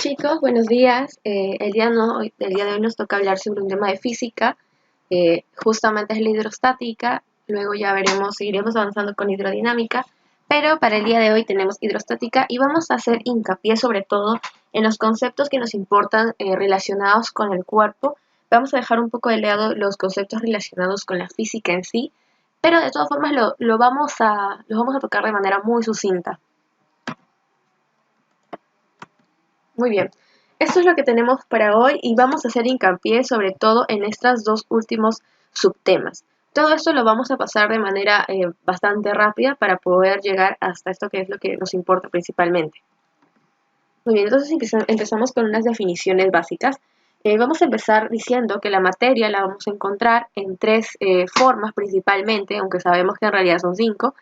Chicos, buenos días. El día de hoy nos toca hablar sobre un tema de física, justamente es la hidrostática, luego ya veremos, seguiremos avanzando con hidrodinámica, pero para el día de hoy tenemos hidrostática y vamos a hacer hincapié sobre todo en los conceptos que nos importan relacionados con el cuerpo. Vamos a dejar un poco de lado los conceptos relacionados con la física en sí, pero de todas formas los vamos a tocar de manera muy sucinta. Muy bien, esto es lo que tenemos para hoy y vamos a hacer hincapié sobre todo en estos dos últimos subtemas. Todo esto lo vamos a pasar de manera bastante rápida para poder llegar hasta esto que es lo que nos importa principalmente. Muy bien, entonces empezamos con unas definiciones básicas. Vamos a empezar diciendo que la materia la vamos a encontrar en tres formas principalmente, aunque sabemos que en realidad son cinco: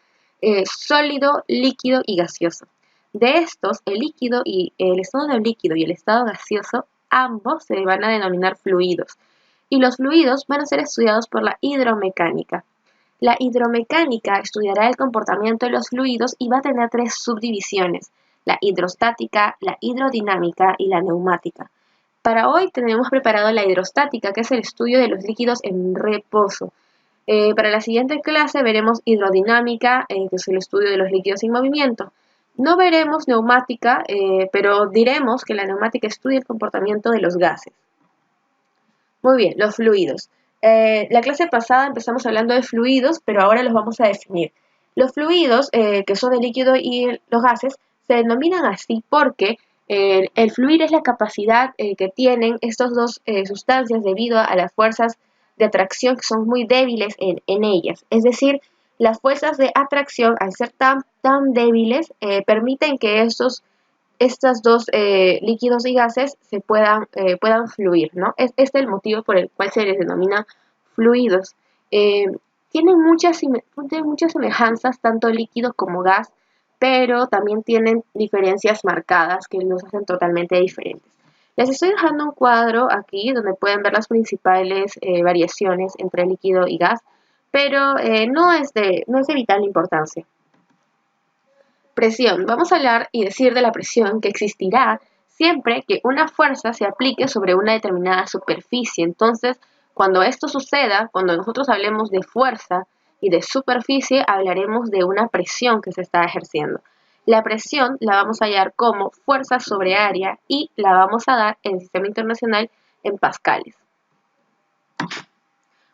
sólido, líquido y gaseoso. De estos, el estado líquido y el estado gaseoso, ambos se van a denominar fluidos. Y los fluidos van a ser estudiados por la hidromecánica. La hidromecánica estudiará el comportamiento de los fluidos y va a tener tres subdivisiones: la hidrostática, la hidrodinámica y la neumática. Para hoy tenemos preparado la hidrostática, que es el estudio de los líquidos en reposo. Para la siguiente clase veremos hidrodinámica, que es el estudio de los líquidos en movimiento. No veremos neumática, pero diremos que la neumática estudia el comportamiento de los gases. Muy bien, los fluidos. La clase pasada empezamos hablando de fluidos, pero ahora los vamos a definir. Los fluidos, que son el líquido y los gases, se denominan así porque el fluir es la capacidad que tienen estas dos sustancias debido a las fuerzas de atracción que son muy débiles en ellas. Es decir, las fuerzas de atracción, al ser tan débiles, permiten que estos dos líquidos y gases puedan fluir, ¿no? Este es el motivo por el cual se les denomina fluidos. Eh, tienen muchas semejanzas, tanto líquido como gas, pero también tienen diferencias marcadas que los hacen totalmente diferentes. Les estoy dejando un cuadro aquí donde pueden ver las principales variaciones entre líquido y gas, pero no es de vital importancia. Presión. Vamos a hablar y decir de la presión que existirá siempre que una fuerza se aplique sobre una determinada superficie. Entonces, cuando esto suceda, cuando nosotros hablemos de fuerza y de superficie, hablaremos de una presión que se está ejerciendo. La presión la vamos a hallar como fuerza sobre área y la vamos a dar en el sistema internacional en pascales.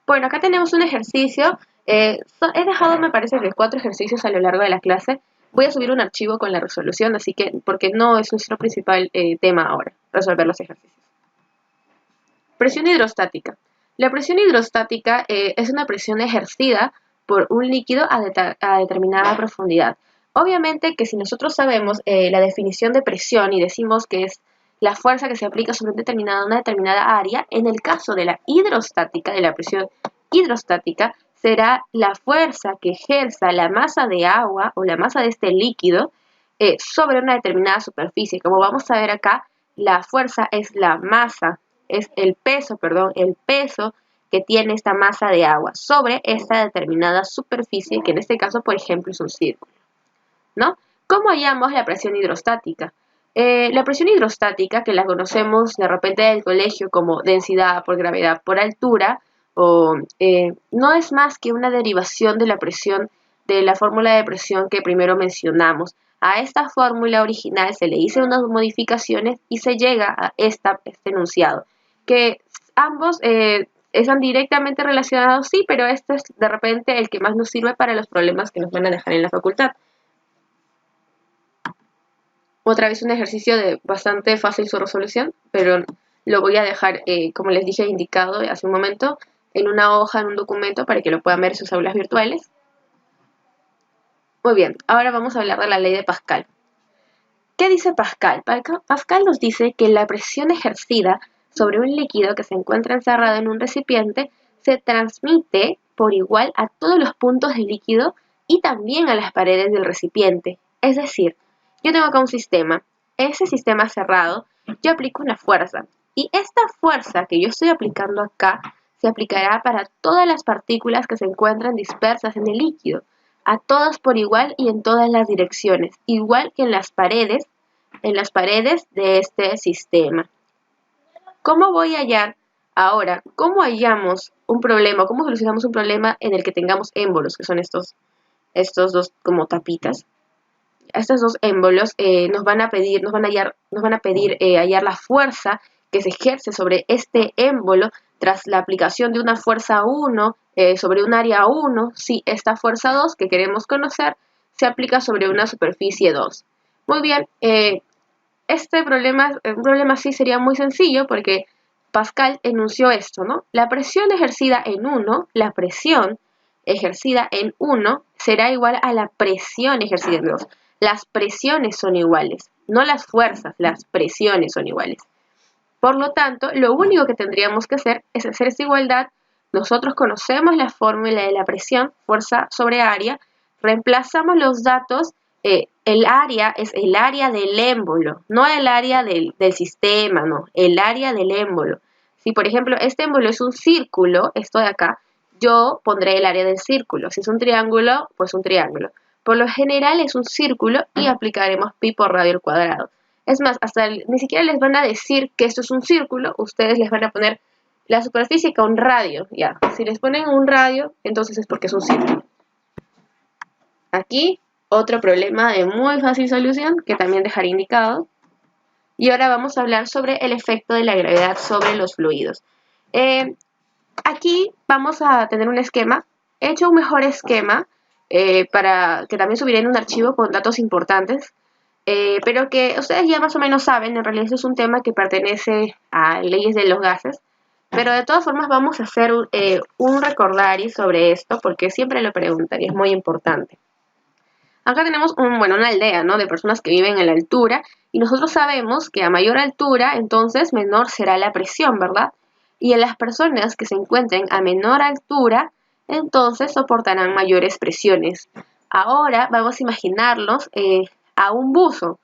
Bueno, acá tenemos un ejercicio. He dejado, me parece, que 4 ejercicios a lo largo de la clase. Voy a subir un archivo con la resolución, así que, porque no es nuestro principal tema ahora, resolver los ejercicios. Presión hidrostática. La presión hidrostática es una presión ejercida por un líquido a determinada profundidad. Obviamente que si nosotros sabemos la definición de presión y decimos que es la fuerza que se aplica sobre una determinada área, en el caso de la hidrostática, de la presión hidrostática, será la fuerza que ejerza la masa de agua o la masa de este líquido sobre una determinada superficie. Como vamos a ver acá, la fuerza es la masa, es el peso que tiene esta masa de agua sobre esta determinada superficie, que en este caso, por ejemplo, es un círculo, ¿no? ¿Cómo hallamos la presión hidrostática? La presión hidrostática, que la conocemos de repente del colegio como densidad por gravedad por altura, no es más que una derivación de la presión de la fórmula de presión que primero mencionamos. A esta fórmula original se le hizo unas modificaciones y se llega a este enunciado, que ambos están directamente relacionados, sí, pero este es de repente el que más nos sirve para los problemas que nos van a dejar en la facultad. Otra vez un ejercicio de bastante fácil su resolución, pero lo voy a dejar, como les dije indicado hace un momento, en una hoja, en un documento, para que lo puedan ver en sus aulas virtuales. Muy bien, ahora vamos a hablar de la ley de Pascal. ¿Qué dice Pascal? Pascal nos dice que la presión ejercida sobre un líquido que se encuentra encerrado en un recipiente se transmite por igual a todos los puntos del líquido y también a las paredes del recipiente. Es decir, yo tengo acá un sistema, ese sistema cerrado, yo aplico una fuerza y esta fuerza que yo estoy aplicando acá se aplicará para todas las partículas que se encuentran dispersas en el líquido, a todas por igual y en todas las direcciones, igual que en las paredes en las paredes de este sistema. ¿Cómo voy a hallar ahora? ¿Cómo hallamos un problema? ¿Cómo solucionamos un problema en el que tengamos émbolos, que son estos dos como tapitas? Estos dos émbolos nos van a pedir hallar la fuerza que se ejerce sobre este émbolo tras la aplicación de una fuerza 1 sobre un área 1, si esta fuerza 2 que queremos conocer se aplica sobre una superficie 2. Muy bien, un problema así sería muy sencillo porque Pascal enunció esto, ¿no? La presión ejercida en 1 será igual a la presión ejercida en 2. Las presiones son iguales, no las fuerzas, las presiones son iguales. Por lo tanto, lo único que tendríamos que hacer es hacer esta igualdad. Nosotros conocemos la fórmula de la presión, fuerza sobre área, reemplazamos los datos, el área es el área del émbolo, no el área del sistema, no, el área del émbolo. Si por ejemplo este émbolo es un círculo, esto de acá, yo pondré el área del círculo. Si es un triángulo, pues un triángulo. Por lo general es un círculo y aplicaremos pi por radio al cuadrado. Es más, ni siquiera les van a decir que esto es un círculo, ustedes les van a poner la superficie con radio, ya. Si les ponen un radio, entonces es porque es un círculo. Aquí, otro problema de muy fácil solución, que también dejaré indicado. Y ahora vamos a hablar sobre el efecto de la gravedad sobre los fluidos. Aquí vamos a tener un esquema. He hecho un mejor esquema para que también subiré en un archivo con datos importantes. Pero que ustedes ya más o menos saben, en realidad es un tema que pertenece a leyes de los gases, pero de todas formas vamos a hacer un recordario sobre esto porque siempre lo preguntan y es muy importante. Acá tenemos una aldea, ¿no?, de personas que viven en la altura y nosotros sabemos que a mayor altura entonces menor será la presión, ¿verdad? Y en las personas que se encuentren a menor altura entonces soportarán mayores presiones. Ahora vamos a imaginarnos a un buzo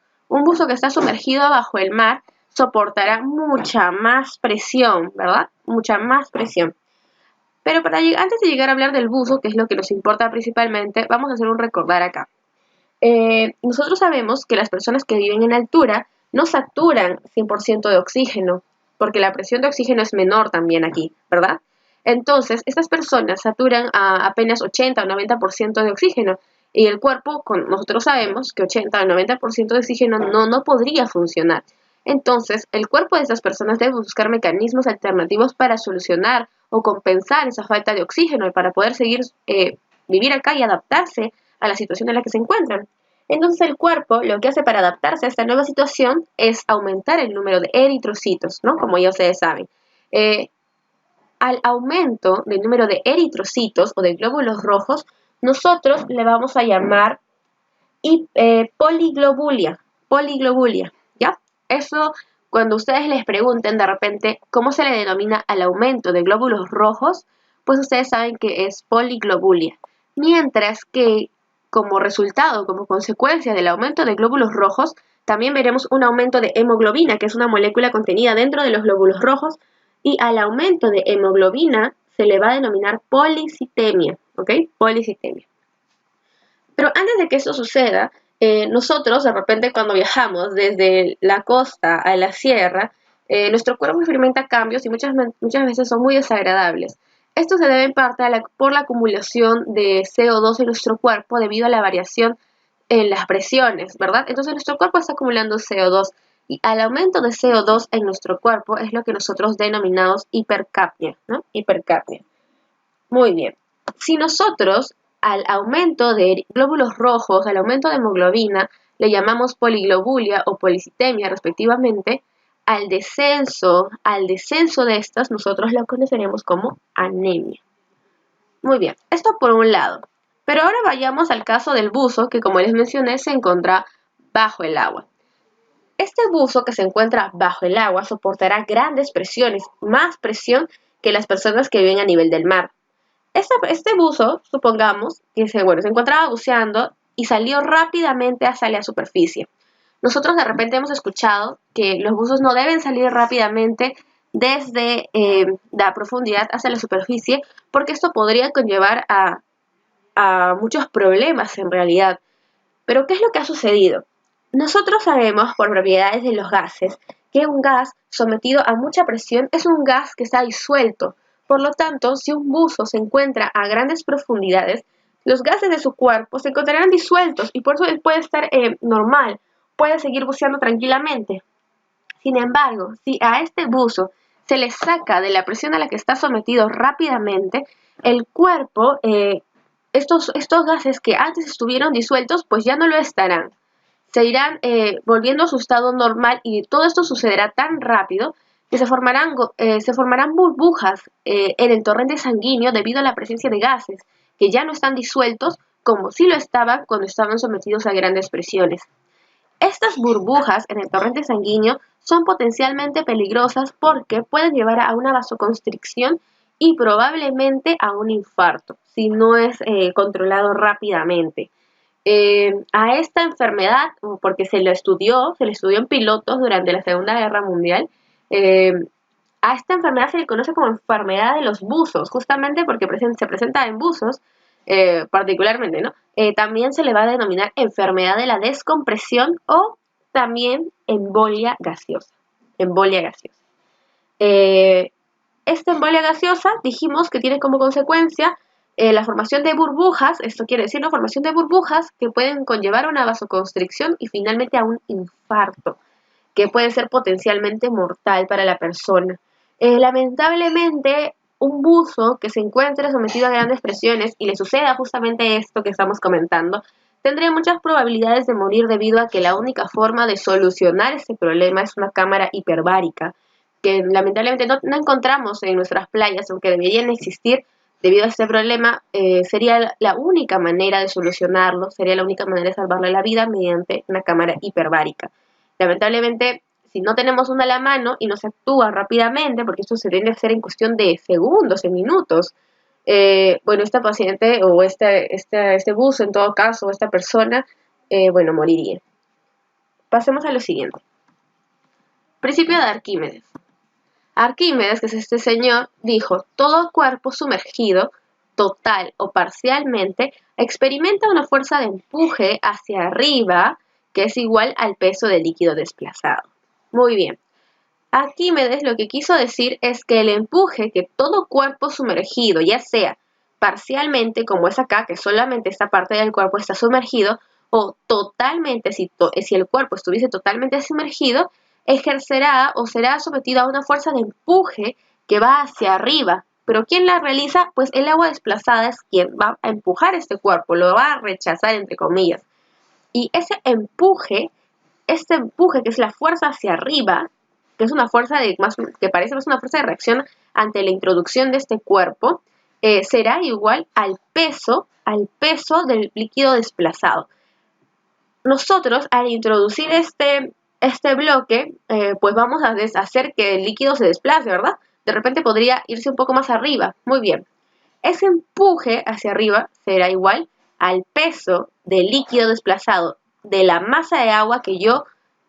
que está sumergido bajo el mar soportará mucha más presión, ¿verdad? Mucha más presión. Pero antes de llegar a hablar del buzo, que es lo que nos importa principalmente, vamos a hacer un recordar acá. Nosotros sabemos que las personas que viven en altura no saturan 100% de oxígeno, porque la presión de oxígeno es menor también aquí, ¿verdad? Entonces, estas personas saturan a apenas 80 o 90% de oxígeno, y el cuerpo, nosotros sabemos que 80 o 90% de oxígeno no podría funcionar. Entonces, el cuerpo de estas personas debe buscar mecanismos alternativos para solucionar o compensar esa falta de oxígeno y para poder seguir vivir acá y adaptarse a la situación en la que se encuentran. Entonces el cuerpo lo que hace para adaptarse a esta nueva situación es aumentar el número de eritrocitos, ¿no? Como ya ustedes saben. Al aumento del número de eritrocitos o de glóbulos rojos, nosotros le vamos a llamar poliglobulia, ¿ya? Eso, cuando ustedes les pregunten de repente cómo se le denomina al aumento de glóbulos rojos, pues ustedes saben que es poliglobulia. Mientras que como resultado, como consecuencia del aumento de glóbulos rojos, también veremos un aumento de hemoglobina, que es una molécula contenida dentro de los glóbulos rojos, y al aumento de hemoglobina se le va a denominar policitemia, ¿ok? Policitemia. Pero antes de que eso suceda, nosotros de repente cuando viajamos desde la costa a la sierra, nuestro cuerpo experimenta cambios y muchas veces son muy desagradables. Esto se debe en parte por la acumulación de CO2 en nuestro cuerpo debido a la variación en las presiones, ¿verdad? Entonces nuestro cuerpo está acumulando CO2 y al aumento de CO2 en nuestro cuerpo es lo que nosotros denominamos hipercapnia, ¿no? Hipercapnia. Muy bien. Si nosotros al aumento de glóbulos rojos, al aumento de hemoglobina, le llamamos poliglobulia o policitemia respectivamente, al descenso de estas nosotros lo conoceremos como anemia. Muy bien, esto por un lado. Pero ahora vayamos al caso del buzo que, como les mencioné, se encuentra bajo el agua. Este buzo que se encuentra bajo el agua soportará grandes presiones, más presión que las personas que viven a nivel del mar. Este buzo, supongamos que se encontraba buceando y salió rápidamente hacia la superficie. Nosotros de repente hemos escuchado que los buzos no deben salir rápidamente desde la profundidad hacia la superficie porque esto podría conllevar a muchos problemas en realidad. Pero ¿qué es lo que ha sucedido? Nosotros sabemos por propiedades de los gases que un gas sometido a mucha presión es un gas que está disuelto. Por lo tanto, si un buzo se encuentra a grandes profundidades, los gases de su cuerpo se encontrarán disueltos y por eso él puede estar normal, puede seguir buceando tranquilamente. Sin embargo, si a este buzo se le saca de la presión a la que está sometido rápidamente, el cuerpo, estos gases que antes estuvieron disueltos, pues ya no lo estarán. Se irán volviendo a su estado normal y todo esto sucederá tan rápido que se formarán burbujas en el torrente sanguíneo debido a la presencia de gases que ya no están disueltos como si lo estaban cuando estaban sometidos a grandes presiones. Estas burbujas en el torrente sanguíneo son potencialmente peligrosas porque pueden llevar a una vasoconstricción y probablemente a un infarto si no es controlado rápidamente. A esta enfermedad, porque se le estudió en pilotos durante la Segunda Guerra Mundial, eh, a esta enfermedad se le conoce como enfermedad de los buzos, justamente porque se presenta en buzos, particularmente, ¿no? También se le va a denominar enfermedad de la descompresión o también embolia gaseosa. Embolia gaseosa. Eh, Esta embolia gaseosa dijimos que tiene como consecuencia la formación de burbujas, esto quiere decir la formación de burbujas que pueden conllevar a una vasoconstricción y finalmente a un infarto, que puede ser potencialmente mortal para la persona. Lamentablemente, un buzo que se encuentre sometido a grandes presiones y le suceda justamente esto que estamos comentando, tendría muchas probabilidades de morir debido a que la única forma de solucionar este problema es una cámara hiperbárica, que lamentablemente no encontramos en nuestras playas, aunque deberían existir debido a este problema. Sería la única manera de solucionarlo, sería la única manera de salvarle la vida mediante una cámara hiperbárica. Lamentablemente, si no tenemos una a la mano y no se actúa rápidamente, porque esto se tiene que hacer en cuestión de segundos, en minutos, bueno, esta paciente o este buzo en todo caso, esta persona, bueno, moriría. Pasemos a lo siguiente. Principio de Arquímedes. Arquímedes, que es este señor, dijo: todo cuerpo sumergido, total o parcialmente, experimenta una fuerza de empuje hacia arriba que es igual al peso del líquido desplazado. Muy bien. Arquímedes lo que quiso decir es que el empuje que todo cuerpo sumergido, ya sea parcialmente, como es acá, que solamente esta parte del cuerpo está sumergido, o totalmente, si el cuerpo estuviese totalmente sumergido, ejercerá o será sometido a una fuerza de empuje que va hacia arriba. Pero ¿quién la realiza? Pues el agua desplazada es quien va a empujar este cuerpo, lo va a rechazar, entre comillas. Y este empuje que es la fuerza hacia arriba, que es una fuerza que parece más una fuerza de reacción ante la introducción de este cuerpo, será igual al peso del líquido desplazado. Nosotros, al introducir este bloque, pues vamos a hacer que el líquido se desplace, ¿verdad? De repente podría irse un poco más arriba. Muy bien. Ese empuje hacia arriba será igual al peso del líquido desplazado de la masa de agua que yo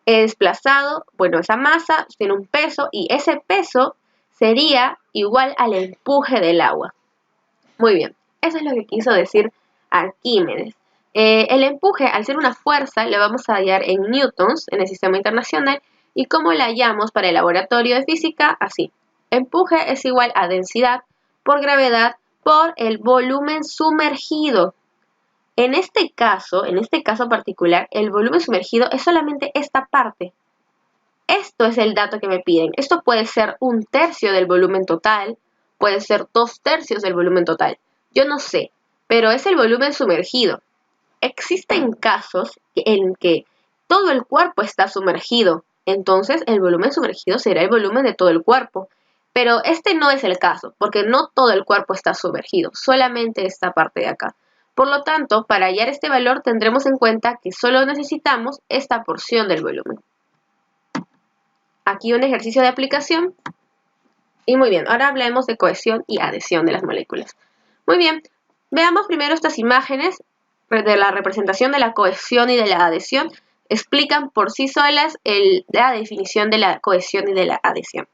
he desplazado. Bueno, esa masa tiene un peso y ese peso sería igual al empuje del agua. Muy bien, eso es lo que quiso decir Arquímedes. El empuje, al ser una fuerza, la vamos a hallar en newtons en el sistema internacional. ¿Y cómo la hallamos para el laboratorio de física? Así. Empuje es igual a densidad por gravedad por el volumen sumergido. En este caso particular, el volumen sumergido es solamente esta parte. Esto es el dato que me piden. Esto puede ser 1/3 del volumen total, puede ser 2/3 del volumen total. Yo no sé, pero es el volumen sumergido. Existen casos en que todo el cuerpo está sumergido, entonces el volumen sumergido será el volumen de todo el cuerpo. Pero este no es el caso, porque no todo el cuerpo está sumergido, solamente esta parte de acá. Por lo tanto, para hallar este valor tendremos en cuenta que solo necesitamos esta porción del volumen. Aquí un ejercicio de aplicación. Y muy bien, ahora hablemos de cohesión y adhesión de las moléculas. Muy bien, veamos primero estas imágenes de la representación de la cohesión y de la adhesión. Explican por sí solas la definición de la cohesión y de la adhesión.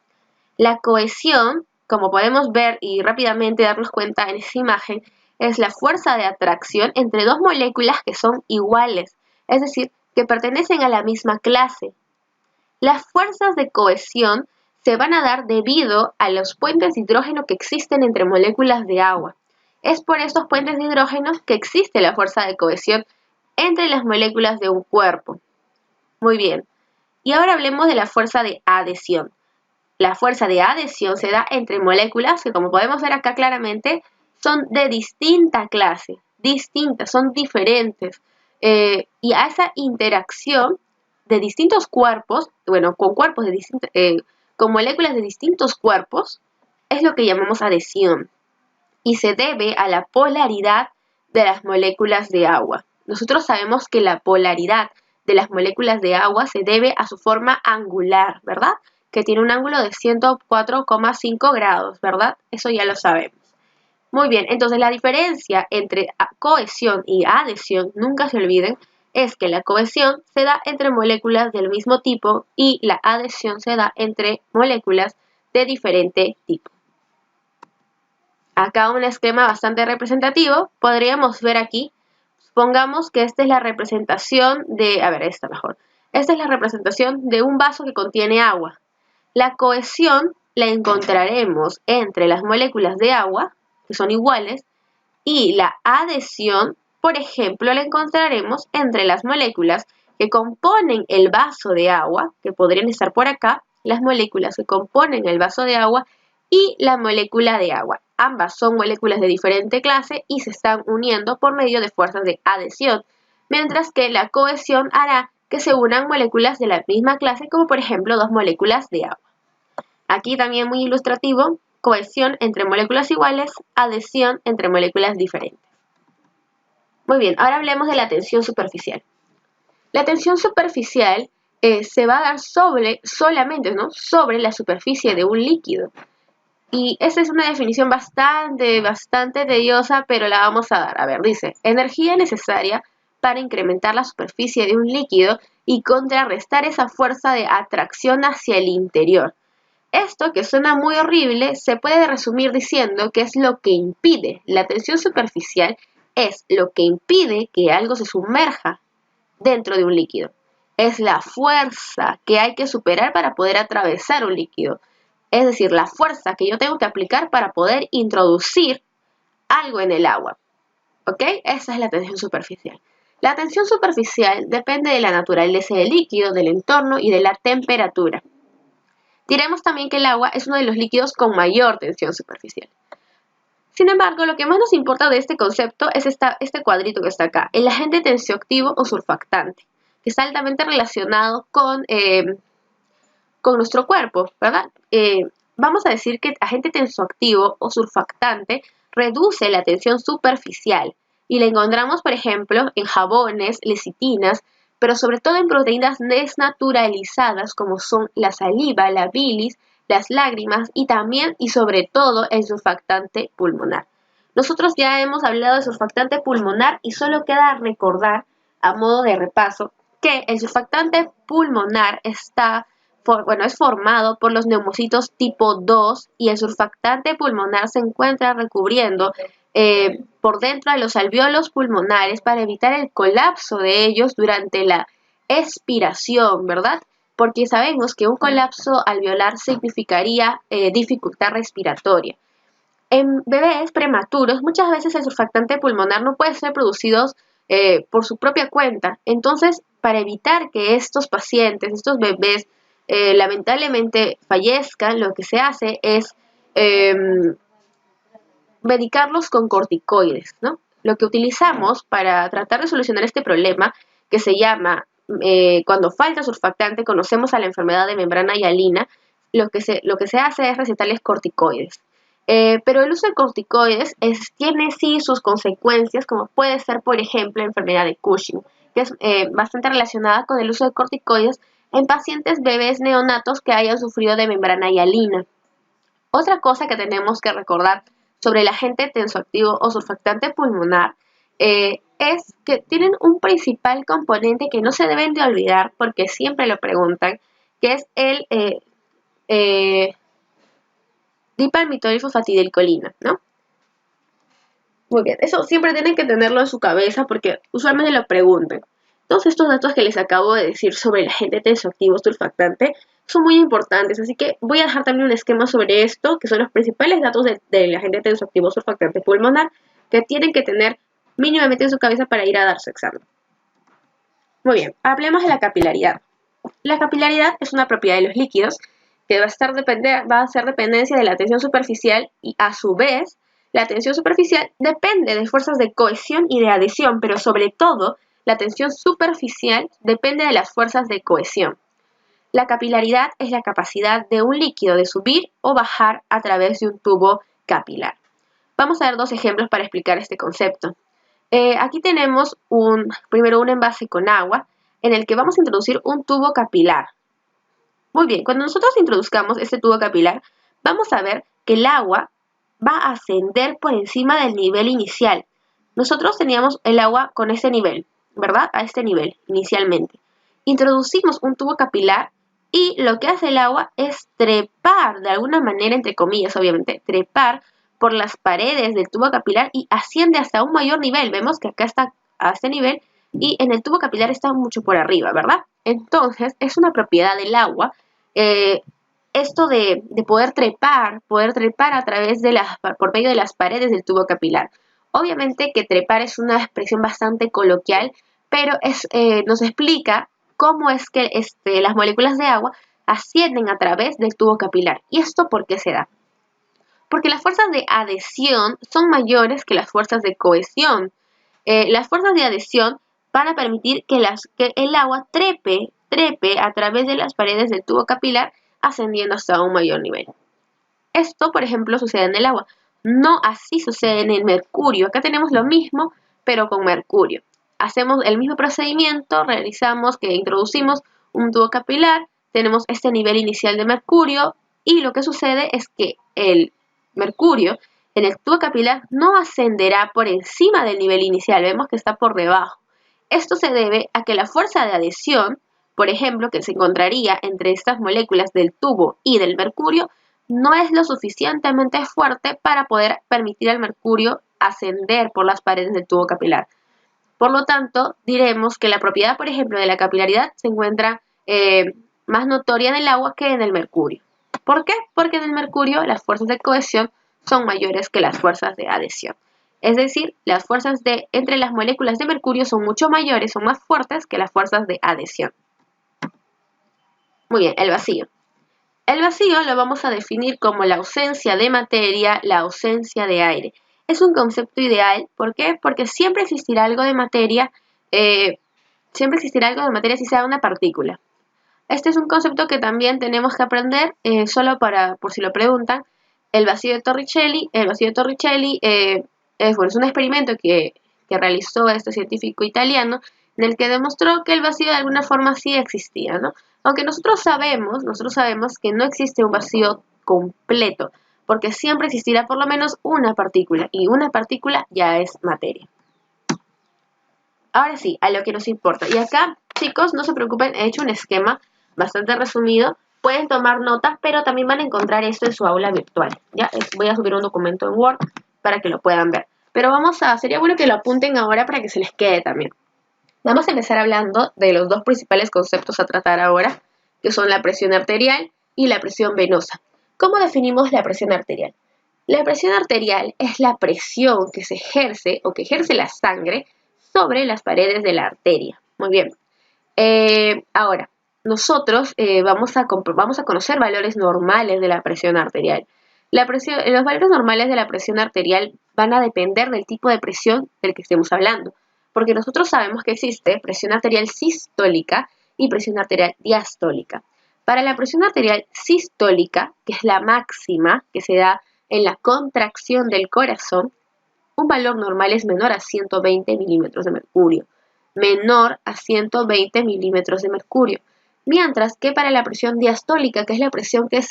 La cohesión, como podemos ver y rápidamente darnos cuenta en esta imagen, es la fuerza de atracción entre dos moléculas que son iguales, es decir, que pertenecen a la misma clase. Las fuerzas de cohesión se van a dar debido a los puentes de hidrógeno que existen entre moléculas de agua. Es por estos puentes de hidrógeno que existe la fuerza de cohesión entre las moléculas de un cuerpo. Muy bien. Y ahora hablemos de la fuerza de adhesión. La fuerza de adhesión se da entre moléculas que, como podemos ver acá claramente, son de distinta clase, distintas, son diferentes. Y a esa interacción de distintos cuerpos, bueno, con moléculas de distintos cuerpos, es lo que llamamos adhesión. Y se debe a la polaridad de las moléculas de agua. Nosotros sabemos que la polaridad de las moléculas de agua se debe a su forma angular, ¿verdad? Que tiene un ángulo de 104,5 grados, ¿verdad? Eso ya lo sabemos. Muy bien, entonces la diferencia entre cohesión y adhesión, nunca se olviden, es que la cohesión se da entre moléculas del mismo tipo y la adhesión se da entre moléculas de diferente tipo. Acá un esquema bastante representativo, podríamos ver aquí, supongamos que esta es la representación de, esta mejor, esta es la representación de un vaso que contiene agua. La cohesión la encontraremos entre las moléculas de agua, que son iguales, y la adhesión, por ejemplo, la encontraremos entre las moléculas que componen el vaso de agua, que podrían estar por acá, las moléculas que componen el vaso de agua y la molécula de agua. Ambas son moléculas de diferente clase y se están uniendo por medio de fuerzas de adhesión, mientras que la cohesión hará que se unan moléculas de la misma clase, como por ejemplo dos moléculas de agua. Aquí también muy ilustrativo, cohesión entre moléculas iguales, adhesión entre moléculas diferentes. Muy bien, ahora hablemos de la tensión superficial. La tensión superficial se va a dar solamente sobre la superficie de un líquido. Y esa es una definición bastante tediosa, pero la vamos a dar. A ver, dice, energía necesaria para incrementar la superficie de un líquido y contrarrestar esa fuerza de atracción hacia el interior. Esto, que suena muy horrible, se puede resumir diciendo que es lo que impide. La tensión superficial es lo que impide que algo se sumerja dentro de un líquido. Es la fuerza que hay que superar para poder atravesar un líquido. Es decir, la fuerza que yo tengo que aplicar para poder introducir algo en el agua. ¿Ok? Esa es la tensión superficial. La tensión superficial depende de la naturaleza del líquido, del entorno y de la temperatura. Diremos también que el agua es uno de los líquidos con mayor tensión superficial. Sin embargo, lo que más nos importa de este concepto es este cuadrito que está acá, el agente tensioactivo o surfactante, que está altamente relacionado con nuestro cuerpo, ¿verdad? Vamos a decir que el agente tensioactivo o surfactante reduce la tensión superficial y la encontramos, por ejemplo, en jabones, lecitinas, pero sobre todo en proteínas desnaturalizadas como son la saliva, la bilis, las lágrimas y también y sobre todo el surfactante pulmonar. Nosotros ya hemos hablado de surfactante pulmonar y solo queda recordar, a modo de repaso, que el surfactante pulmonar es formado por los neumocitos tipo 2 y el surfactante pulmonar se encuentra recubriendo por dentro de los alvéolos pulmonares para evitar el colapso de ellos durante la expiración, ¿verdad? Porque sabemos que un colapso alveolar significaría dificultad respiratoria. En bebés prematuros, muchas veces el surfactante pulmonar no puede ser producido por su propia cuenta. Entonces, para evitar que estos pacientes, estos bebés, lamentablemente fallezcan, lo que se hace es medicarlos con corticoides, ¿no? Lo que utilizamos para tratar de solucionar este problema, que se llama, cuando falta surfactante, conocemos a la enfermedad de membrana hialina, lo que se hace es recetarles corticoides. Pero el uso de corticoides tiene sí sus consecuencias, como puede ser, por ejemplo, la enfermedad de Cushing, que es bastante relacionada con el uso de corticoides en pacientes bebés neonatos que hayan sufrido de membrana hialina. Otra cosa que tenemos que recordar sobre el agente tensoactivo o surfactante pulmonar es que tienen un principal componente que no se deben de olvidar porque siempre lo preguntan, que es el dipalmitolifosfatidilcolina, ¿no? Muy bien, eso siempre tienen que tenerlo en su cabeza porque usualmente lo preguntan. Todos estos datos que les acabo de decir sobre el agente tensoactivo surfactante son muy importantes, así que voy a dejar también un esquema sobre esto, que son los principales datos del agente tensoactivo surfactante pulmonar que tienen que tener mínimamente en su cabeza para ir a dar su examen. Muy bien, hablemos de la capilaridad. La capilaridad es una propiedad de los líquidos que va a ser dependencia de la tensión superficial y a su vez la tensión superficial depende de fuerzas de cohesión y de adhesión, pero sobre todo la tensión superficial depende de las fuerzas de cohesión. La capilaridad es la capacidad de un líquido de subir o bajar a través de un tubo capilar. Vamos a ver dos ejemplos para explicar este concepto. Aquí tenemos primero un envase con agua en el que vamos a introducir un tubo capilar. Muy bien, cuando nosotros introduzcamos este tubo capilar, vamos a ver que el agua va a ascender por encima del nivel inicial. Nosotros teníamos el agua con este nivel, ¿verdad? A este nivel, inicialmente. Introducimos un tubo capilar y lo que hace el agua es trepar, de alguna manera, entre comillas, obviamente, trepar por las paredes del tubo capilar y asciende hasta un mayor nivel. Vemos que acá está a este nivel y en el tubo capilar está mucho por arriba, ¿verdad? Entonces, es una propiedad del agua esto de poder trepar a través por medio de las paredes del tubo capilar. Obviamente que trepar es una expresión bastante coloquial, pero nos explica cómo es que las moléculas de agua ascienden a través del tubo capilar. ¿Y esto por qué se da? Porque las fuerzas de adhesión son mayores que las fuerzas de cohesión. Las fuerzas de adhesión van a permitir que el agua trepe a través de las paredes del tubo capilar, ascendiendo hasta un mayor nivel. Esto, por ejemplo, sucede en el agua. No así sucede en el mercurio. Acá tenemos lo mismo, pero con mercurio. Hacemos el mismo procedimiento, introducimos un tubo capilar, tenemos este nivel inicial de mercurio y lo que sucede es que el mercurio en el tubo capilar no ascenderá por encima del nivel inicial, vemos que está por debajo. Esto se debe a que la fuerza de adhesión, por ejemplo, que se encontraría entre estas moléculas del tubo y del mercurio, no es lo suficientemente fuerte para poder permitir al mercurio ascender por las paredes del tubo capilar. Por lo tanto, diremos que la propiedad, por ejemplo, de la capilaridad se encuentra más notoria en el agua que en el mercurio. ¿Por qué? Porque en el mercurio las fuerzas de cohesión son mayores que las fuerzas de adhesión. Es decir, las fuerzas entre las moléculas de mercurio son mucho mayores, son más fuertes que las fuerzas de adhesión. Muy bien, el vacío. El vacío lo vamos a definir como la ausencia de materia, la ausencia de aire. Es un concepto ideal, ¿por qué? Porque siempre existirá algo de materia, si sea una partícula. Este es un concepto que también tenemos que aprender, solo por si lo preguntan. El vacío de Torricelli es un experimento que realizó este científico italiano en el que demostró que el vacío de alguna forma sí existía, ¿no? Aunque nosotros sabemos que no existe un vacío completo, porque siempre existirá por lo menos una partícula, y una partícula ya es materia. Ahora sí, a lo que nos importa. Y acá, chicos, no se preocupen, he hecho un esquema bastante resumido. Pueden tomar notas, pero también van a encontrar esto en su aula virtual. ¿Ya? Voy a subir un documento en Word para que lo puedan ver. Pero sería bueno que lo apunten ahora para que se les quede también. Vamos a empezar hablando de los dos principales conceptos a tratar ahora, que son la presión arterial y la presión venosa. ¿Cómo definimos la presión arterial? La presión arterial es la presión que se ejerce o que ejerce la sangre sobre las paredes de la arteria. Muy bien. Ahora, nosotros vamos a conocer valores normales de la presión arterial. Los valores normales de la presión arterial van a depender del tipo de presión del que estemos hablando, porque nosotros sabemos que existe presión arterial sistólica y presión arterial diastólica. Para la presión arterial sistólica, que es la máxima que se da en la contracción del corazón, un valor normal es menor a 120 milímetros de mercurio. Menor a 120 milímetros de mercurio. Mientras que para la presión diastólica, que es la presión que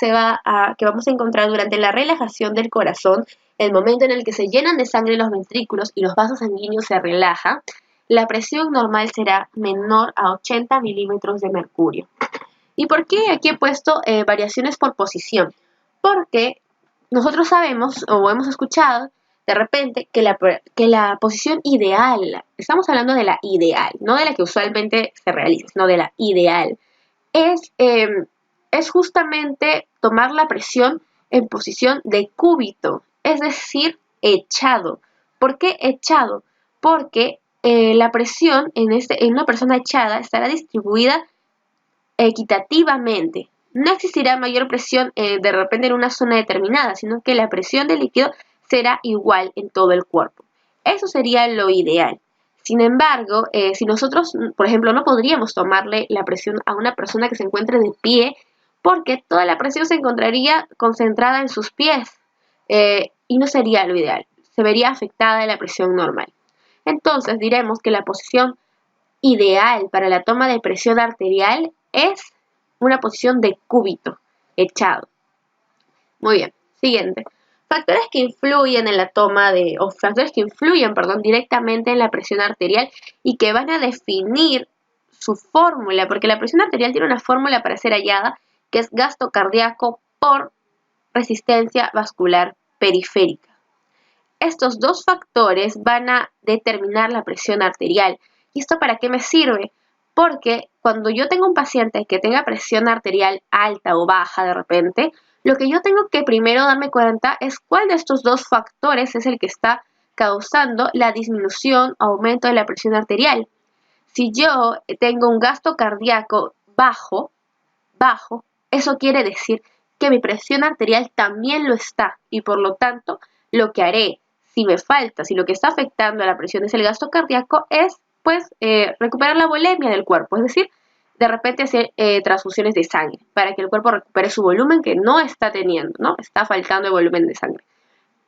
vamos a encontrar durante la relajación del corazón, el momento en el que se llenan de sangre los ventrículos y los vasos sanguíneos se relajan, la presión normal será menor a 80 milímetros de mercurio. ¿Y por qué aquí he puesto variaciones por posición? Porque nosotros sabemos o hemos escuchado de repente que la posición ideal, estamos hablando de la ideal, no de la que usualmente se realiza, sino de la ideal, es justamente tomar la presión en posición de cúbito, es decir, echado. ¿Por qué echado? Porque la presión en una persona echada estará distribuida equitativamente. No existirá mayor presión de repente en una zona determinada, sino que la presión del líquido será igual en todo el cuerpo. Eso sería lo ideal. Sin embargo, si nosotros, por ejemplo, no podríamos tomarle la presión a una persona que se encuentre de pie, porque toda la presión se encontraría concentrada en sus pies y no sería lo ideal. Se vería afectada la presión normal. Entonces diremos que la posición ideal para la toma de presión arterial es una posición de cúbito, echado. Muy bien, siguiente. Factores que influyen en la toma de, o factores que influyen, perdón, directamente en la presión arterial y que van a definir su fórmula, porque la presión arterial tiene una fórmula para ser hallada, que es gasto cardíaco por resistencia vascular periférica. Estos dos factores van a determinar la presión arterial. ¿Y esto para qué me sirve? Porque cuando yo tengo un paciente que tenga presión arterial alta o baja de repente, lo que yo tengo que primero darme cuenta es cuál de estos dos factores es el que está causando la disminución o aumento de la presión arterial. Si yo tengo un gasto cardíaco bajo, eso quiere decir que mi presión arterial también lo está y por lo tanto lo que haré si lo que está afectando a la presión es el gasto cardíaco, es pues recuperar la volemia del cuerpo, es decir, de repente hacer transfusiones de sangre para que el cuerpo recupere su volumen que no está teniendo, ¿no? Está faltando el volumen de sangre.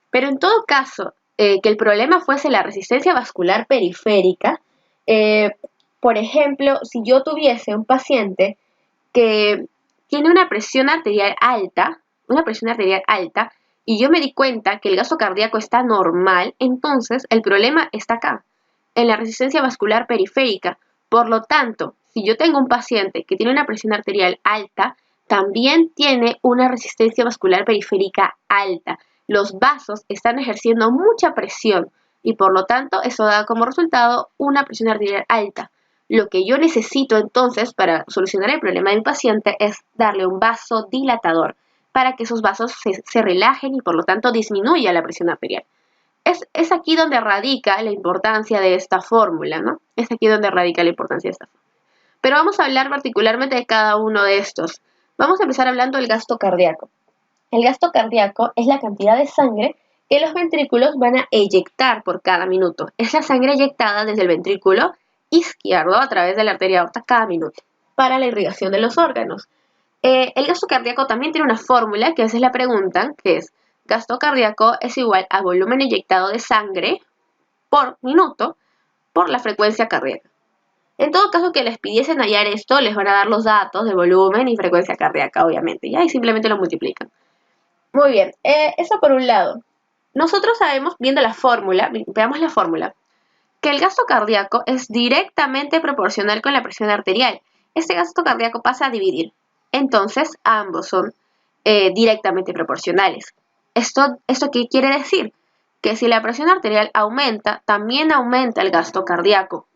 Pero en todo caso, que el problema fuese la resistencia vascular periférica, por ejemplo, si yo tuviese un paciente que tiene una presión arterial alta, y yo me di cuenta que el gasto cardíaco está normal, entonces el problema está acá, en la resistencia vascular periférica. Por lo tanto, si yo tengo un paciente que tiene una presión arterial alta, también tiene una resistencia vascular periférica alta. Los vasos están ejerciendo mucha presión y por lo tanto eso da como resultado una presión arterial alta. Lo que yo necesito entonces para solucionar el problema de mi paciente es darle un vasodilatador para que esos vasos se relajen y por lo tanto disminuya la presión arterial. Es aquí donde radica la importancia de esta fórmula, ¿no? Es aquí donde radica la importancia de esta fórmula. Pero vamos a hablar particularmente de cada uno de estos. Vamos a empezar hablando del gasto cardíaco. El gasto cardíaco es la cantidad de sangre que los ventrículos van a eyectar por cada minuto. Es la sangre eyectada desde el ventrículo izquierdo a través de la arteria aorta cada minuto para la irrigación de los órganos. El gasto cardíaco también tiene una fórmula que a veces la preguntan, que es gasto cardíaco es igual a volumen inyectado de sangre por minuto por la frecuencia cardíaca. En todo caso que les pidiesen hallar esto, les van a dar los datos de volumen y frecuencia cardíaca, obviamente, ¿ya? Y simplemente lo multiplican. Muy bien, eso por un lado. Nosotros sabemos, viendo la fórmula, veamos la fórmula, que el gasto cardíaco es directamente proporcional con la presión arterial. Este gasto cardíaco pasa a dividir. Entonces, ambos son directamente proporcionales. ¿Esto qué quiere decir? Que si la presión arterial aumenta, también aumenta el gasto cardíaco.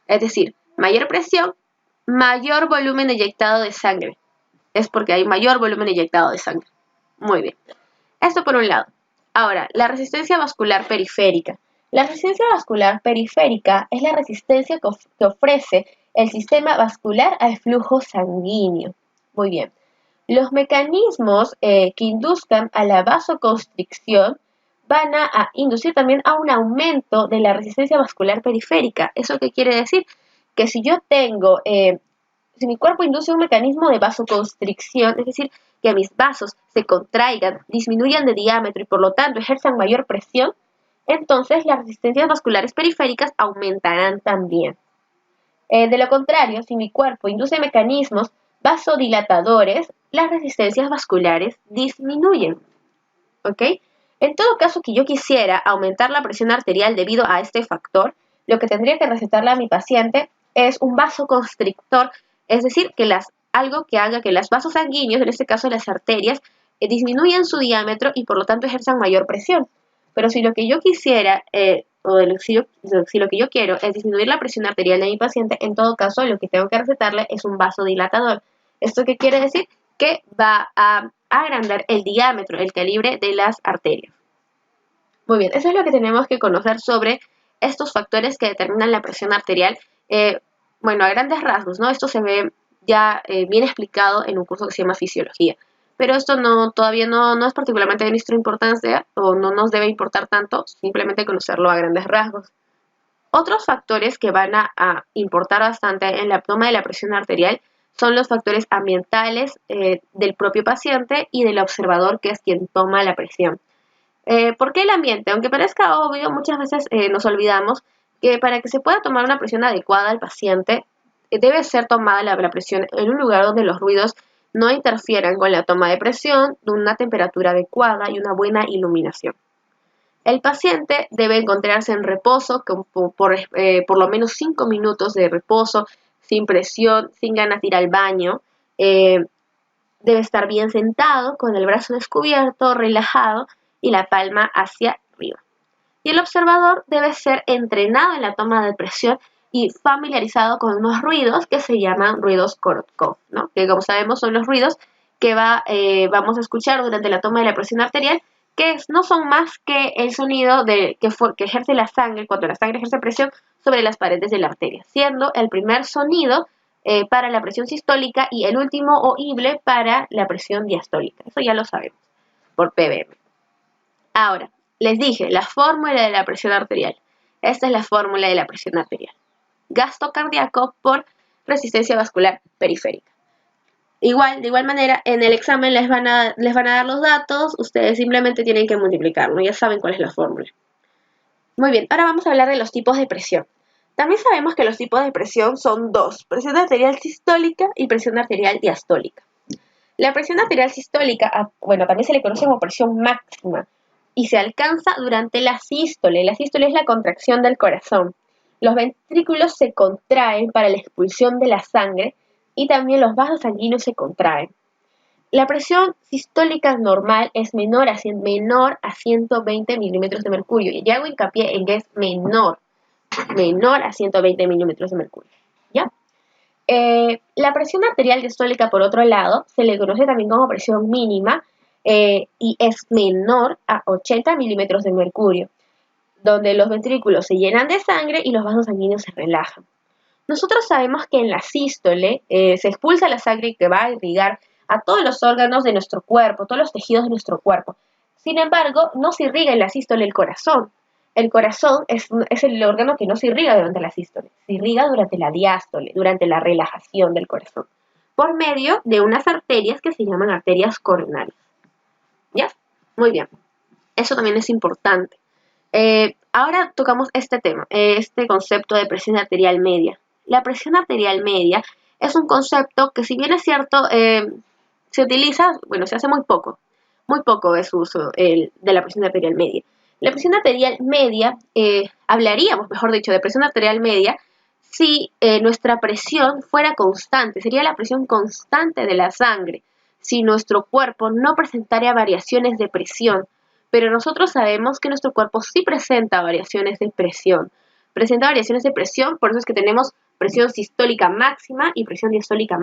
Es decir, mayor presión, mayor volumen eyectado de sangre. Es porque hay mayor volumen eyectado de sangre. Muy bien. Esto por un lado. Ahora, la resistencia vascular periférica. La resistencia vascular periférica es la resistencia que ofrece el sistema vascular al flujo sanguíneo. Muy bien. Los mecanismos que induzcan a la vasoconstricción van a inducir también a un aumento de la resistencia vascular periférica. ¿Eso qué quiere decir? Que si yo tengo, si mi cuerpo induce un mecanismo de vasoconstricción, es decir, que mis vasos se contraigan, disminuyan de diámetro y por lo tanto ejerzan mayor presión, entonces las resistencias vasculares periféricas aumentarán también. De lo contrario, si mi cuerpo induce mecanismos vasodilatadores, las resistencias vasculares disminuyen. ¿Ok? En todo caso que yo quisiera aumentar la presión arterial debido a este factor, lo que tendría que recetarle a mi paciente es un vasoconstrictor, es decir, algo que haga que los vasos sanguíneos, en este caso las arterias, disminuyan su diámetro y por lo tanto ejerzan mayor presión. Pero si lo que yo quisiera, si lo que yo quiero es disminuir la presión arterial de mi paciente, en todo caso lo que tengo que recetarle es un vasodilatador. ¿Esto qué quiere decir? Que va a agrandar el diámetro, el calibre de las arterias. Muy bien, eso es lo que tenemos que conocer sobre estos factores que determinan la presión arterial. Bueno, a grandes rasgos, ¿no? Esto se ve ya bien explicado en un curso que se llama Fisiología. Pero esto todavía no es particularmente de nuestra importancia o no nos debe importar tanto, simplemente conocerlo a grandes rasgos. Otros factores que van a importar bastante en la toma de la presión arterial son los factores ambientales del propio paciente y del observador, que es quien toma la presión. ¿Por qué el ambiente? Aunque parezca obvio, muchas veces nos olvidamos que para que se pueda tomar una presión adecuada al paciente, debe ser tomada la presión en un lugar donde los ruidos no interfieran con la toma de presión, de una temperatura adecuada y una buena iluminación. El paciente debe encontrarse en reposo, por lo menos 5 minutos de reposo, sin presión, sin ganas de ir al baño. Debe estar bien sentado, con el brazo descubierto, relajado y la palma hacia arriba. Y el observador debe ser entrenado en la toma de presión y familiarizado con unos ruidos que se llaman ruidos Korotkov, ¿no? Que como sabemos son los ruidos que vamos a escuchar durante la toma de la presión arterial, que no son más que el sonido que ejerce la sangre cuando la sangre ejerce presión sobre las paredes de la arteria, siendo el primer sonido para la presión sistólica y el último oíble para la presión diastólica. Eso ya lo sabemos por ppm. Ahora, les dije, la fórmula de la presión arterial. Esta es la fórmula de la presión arterial. Gasto cardíaco por resistencia vascular periférica. De igual manera, en el examen les van a dar los datos, ustedes simplemente tienen que multiplicarlo, ya saben cuál es la fórmula. Muy bien, ahora vamos a hablar de los tipos de presión. También sabemos que los tipos de presión son dos, presión arterial sistólica y presión arterial diastólica. La presión arterial sistólica, bueno, también se le conoce como presión máxima, y se alcanza durante la sístole. La sístole es la contracción del corazón. Los ventrículos se contraen para la expulsión de la sangre y también los vasos sanguíneos se contraen. La presión sistólica normal es menor a 120 milímetros de mercurio. Y hago hincapié en que es menor a 120 milímetros de mercurio. ¿Ya? La presión arterial diastólica, por otro lado, se le conoce también como presión mínima, y es menor a 80 milímetros de mercurio, donde los ventrículos se llenan de sangre y los vasos sanguíneos se relajan. Nosotros sabemos que en la sístole se expulsa la sangre que va a irrigar a todos los órganos de nuestro cuerpo, todos los tejidos de nuestro cuerpo. Sin embargo, no se irriga en la sístole el corazón. El corazón es el órgano que no se irriga durante la sístole, se irriga durante la diástole, durante la relajación del corazón, por medio de unas arterias que se llaman arterias coronarias. ¿Ya? Muy bien. Eso también es importante. Ahora tocamos este tema, este concepto de presión arterial media. La presión arterial media es un concepto que, si bien es cierto, se utiliza, bueno, se hace muy poco de su uso de la presión arterial media. La presión arterial media, hablaríamos, mejor dicho, de presión arterial media si nuestra presión fuera constante, sería la presión constante de la sangre, si nuestro cuerpo no presentara variaciones de presión. Pero nosotros sabemos que nuestro cuerpo sí presenta variaciones de presión. Presenta variaciones de presión, por eso es que tenemos presión sistólica máxima y presión diastólica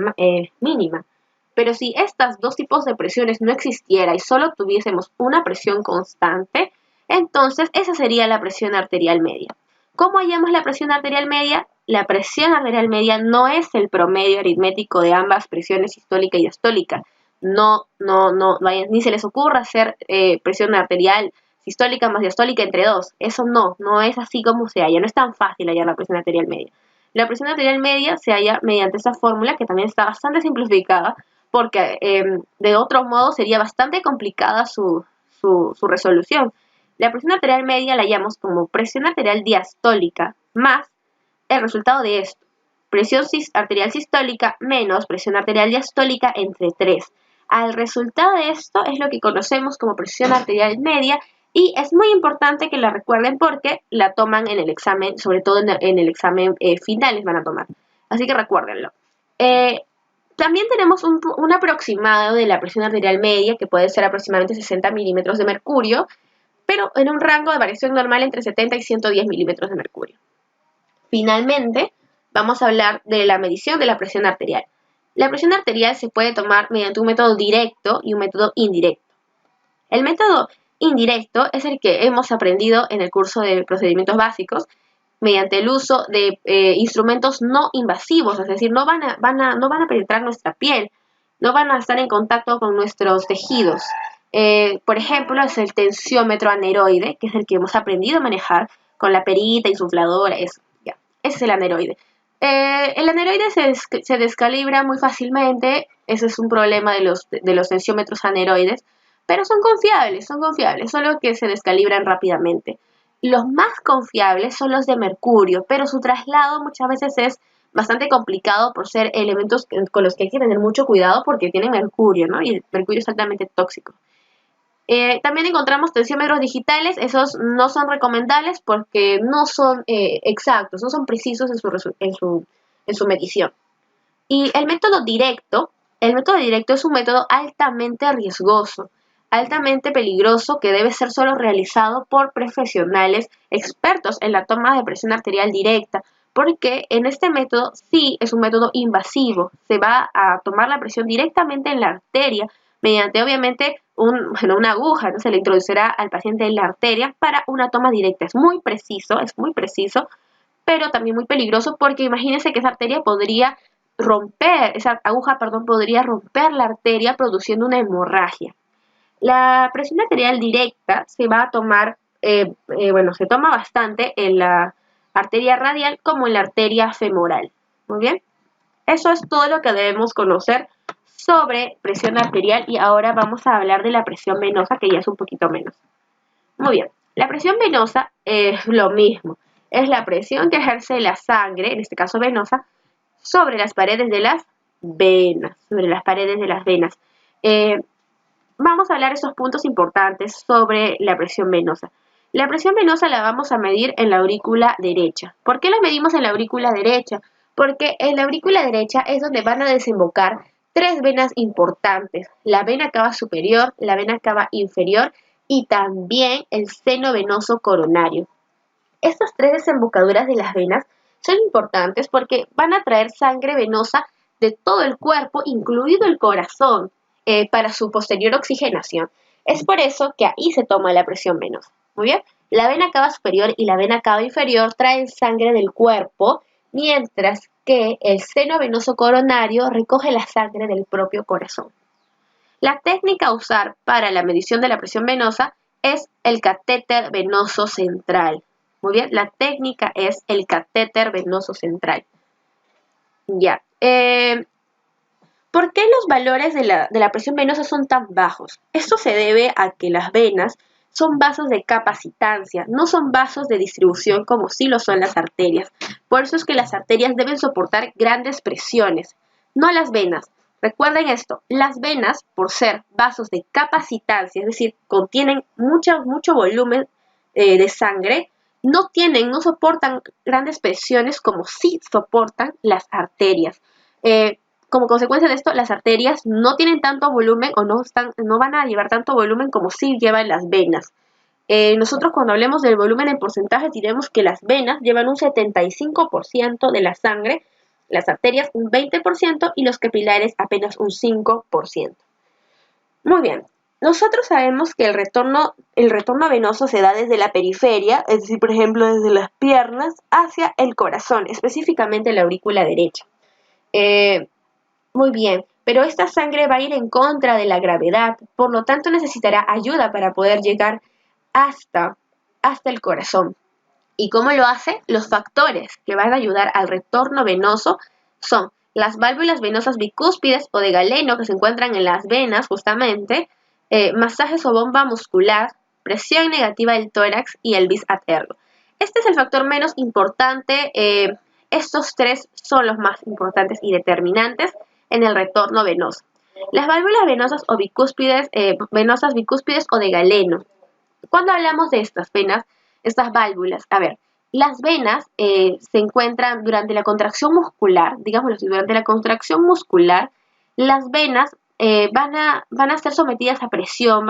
mínima. Pero si estos dos tipos de presiones no existiera y solo tuviésemos una presión constante, entonces esa sería la presión arterial media. ¿Cómo hallamos la presión arterial media? La presión arterial media no es el promedio aritmético de ambas presiones sistólica y diastólica. No, ni se les ocurra hacer presión arterial sistólica más diastólica entre dos. Eso no es así como se halla. No es tan fácil hallar la presión arterial media. La presión arterial media se halla mediante esta fórmula, que también está bastante simplificada, porque de otro modo sería bastante complicada su resolución. La presión arterial media la hallamos como presión arterial diastólica más el resultado de esto: presión arterial sistólica menos presión arterial diastólica entre 3. Al resultado de esto es lo que conocemos como presión arterial media, y es muy importante que la recuerden porque la toman en el examen, sobre todo en el examen final les van a tomar. Así que recuérdenlo. También tenemos un aproximado de la presión arterial media, que puede ser aproximadamente 60 milímetros de mercurio, pero en un rango de variación normal entre 70 y 110 milímetros de mercurio. Finalmente, vamos a hablar de la medición de la presión arterial. La presión arterial se puede tomar mediante un método directo y un método indirecto. El método indirecto es el que hemos aprendido en el curso de procedimientos básicos, mediante el uso de instrumentos no invasivos, es decir, no van a penetrar nuestra piel, no van a estar en contacto con nuestros tejidos. Por ejemplo, es el tensiómetro aneroide, que es el que hemos aprendido a manejar con la perita, insufladora, eso. Ya. Ese es el aneroide. El aneroide se descalibra muy fácilmente, ese es un problema de los tensiómetros aneroides, pero son confiables, solo que se descalibran rápidamente. Los más confiables son los de mercurio, pero su traslado muchas veces es bastante complicado por ser elementos con los que hay que tener mucho cuidado porque tienen mercurio, ¿no? Y el mercurio es altamente tóxico. También encontramos tensiómetros digitales, esos no son recomendables porque no son exactos, no son precisos en su medición. Y el método directo es un método altamente riesgoso, altamente peligroso, que debe ser solo realizado por profesionales expertos en la toma de presión arterial directa, porque en este método sí es un método invasivo, se va a tomar la presión directamente en la arteria mediante obviamente una aguja, ¿no? Se le introducirá al paciente en la arteria para una toma directa. Es muy preciso, pero también muy peligroso porque imagínense que esa arteria podría esa aguja, podría romper la arteria produciendo una hemorragia. La presión arterial directa se va a tomar, se toma bastante en la arteria radial como en la arteria femoral. Muy bien, eso es todo lo que debemos conocer sobre presión arterial y ahora vamos a hablar de la presión venosa, que ya es un poquito menos. Muy bien, la presión venosa es lo mismo, es la presión que ejerce la sangre, en este caso venosa, sobre las paredes de las venas. Vamos a hablar de esos puntos importantes sobre la presión venosa. La presión venosa la vamos a medir en la aurícula derecha. ¿Por qué la medimos en la aurícula derecha? Porque en la aurícula derecha es donde van a desembocar tres venas importantes: la vena cava superior, la vena cava inferior y también el seno venoso coronario. Estas tres desembocaduras de las venas son importantes porque van a traer sangre venosa de todo el cuerpo, incluido el corazón, para su posterior oxigenación. Es por eso que ahí se toma la presión venosa. Muy bien, la vena cava superior y la vena cava inferior traen sangre del cuerpo, mientras que el seno venoso coronario recoge la sangre del propio corazón. La técnica a usar para la medición de la presión venosa es el catéter venoso central. Muy bien, la técnica es el catéter venoso central. Ya. ¿Por qué los valores de la presión venosa son tan bajos? Esto se debe a que las venas son vasos de capacitancia, no son vasos de distribución como sí lo son las arterias. Por eso es que las arterias deben soportar grandes presiones, no las venas. Recuerden esto, las venas, por ser vasos de capacitancia, es decir, contienen mucho volumen de sangre, no soportan grandes presiones como sí soportan las arterias. Como consecuencia de esto, las arterias no tienen tanto volumen o no van a llevar tanto volumen como sí llevan las venas. Nosotros cuando hablemos del volumen en porcentaje diremos que las venas llevan un 75% de la sangre, las arterias un 20% y los capilares apenas un 5%. Muy bien, nosotros sabemos que el retorno venoso se da desde la periferia, es decir, por ejemplo, desde las piernas hacia el corazón, específicamente la aurícula derecha. Muy bien, pero esta sangre va a ir en contra de la gravedad, por lo tanto necesitará ayuda para poder llegar hasta el corazón. ¿Y cómo lo hace? Los factores que van a ayudar al retorno venoso son las válvulas venosas bicúspides o de Galeno, que se encuentran en las venas justamente, masajes o bomba muscular, presión negativa del tórax y el bis ad ergo. Este es el factor menos importante. Estos tres son los más importantes y determinantes en el retorno venoso. Las válvulas venosas o bicúspides, venosas bicúspides o de Galeno. Cuando hablamos de estas venas, estas válvulas, a ver, las venas se encuentran durante la contracción muscular, digámoslo así, durante la contracción muscular, las venas van a ser sometidas a presión,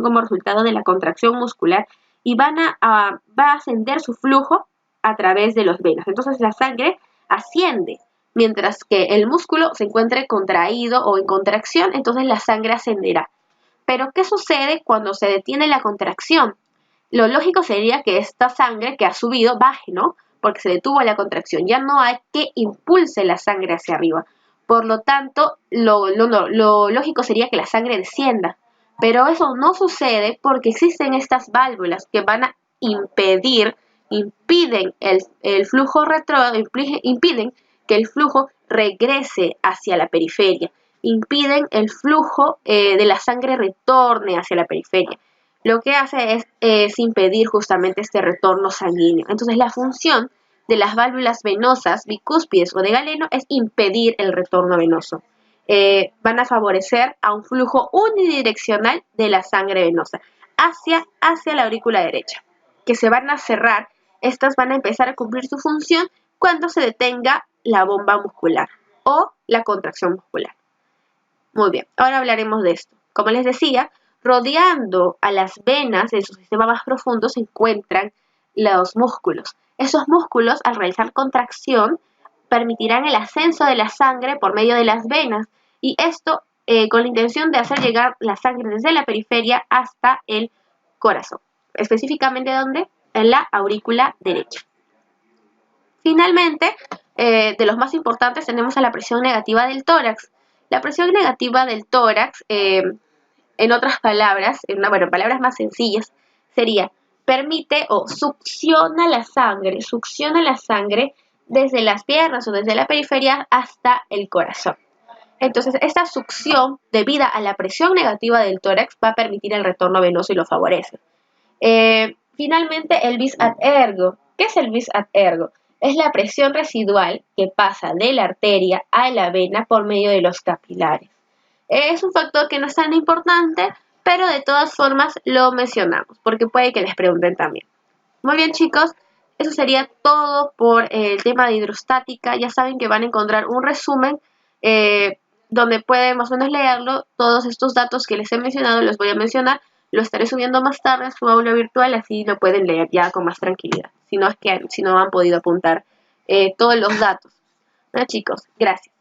como resultado de la contracción muscular y va a ascender su flujo a través de las venas. Entonces la sangre asciende, mientras que el músculo se encuentre contraído o en contracción, entonces la sangre ascenderá. Pero ¿qué sucede cuando se detiene la contracción? Lo lógico sería que esta sangre que ha subido baje, ¿no? Porque se detuvo la contracción. Ya no hay que impulse la sangre hacia arriba. Por lo tanto, lo lógico sería que la sangre descienda. Pero eso no sucede porque existen estas válvulas que van a impiden el flujo retrógrado, impiden que el flujo regrese hacia la periferia, impiden el flujo de la sangre retorne hacia la periferia. Lo que hace es impedir justamente este retorno sanguíneo. Entonces la función de las válvulas venosas, bicúspides o de Galeno, es impedir el retorno venoso. Van a favorecer a un flujo unidireccional de la sangre venosa hacia la aurícula derecha, que se van a cerrar. Estas van a empezar a cumplir su función cuando se detenga la bomba muscular o la contracción muscular. Muy bien, ahora hablaremos de esto. Como les decía, rodeando a las venas en su sistema más profundo se encuentran los músculos. Esos músculos, al realizar contracción, permitirán el ascenso de la sangre por medio de las venas y esto con la intención de hacer llegar la sangre desde la periferia hasta el corazón. Específicamente, ¿dónde? En la aurícula derecha. Finalmente, de los más importantes tenemos a la presión negativa del tórax. La presión negativa del tórax, en otras palabras, en palabras más sencillas, sería permite o succiona la sangre desde las piernas o desde la periferia hasta el corazón. Entonces, esta succión, debida a la presión negativa del tórax, va a permitir el retorno venoso y lo favorece. Finalmente, el vis ad ergo. ¿Qué es el vis ad ergo? Es la presión residual que pasa de la arteria a la vena por medio de los capilares. Es un factor que no es tan importante, pero de todas formas lo mencionamos, porque puede que les pregunten también. Muy bien, chicos, eso sería todo por el tema de hidrostática. Ya saben que van a encontrar un resumen donde pueden más o menos leerlo. Todos estos datos que les he mencionado los voy a mencionar. Lo estaré subiendo más tarde a su aula virtual, así lo pueden leer ya con más tranquilidad. Si no han podido apuntar todos los datos. Bueno, chicos, gracias.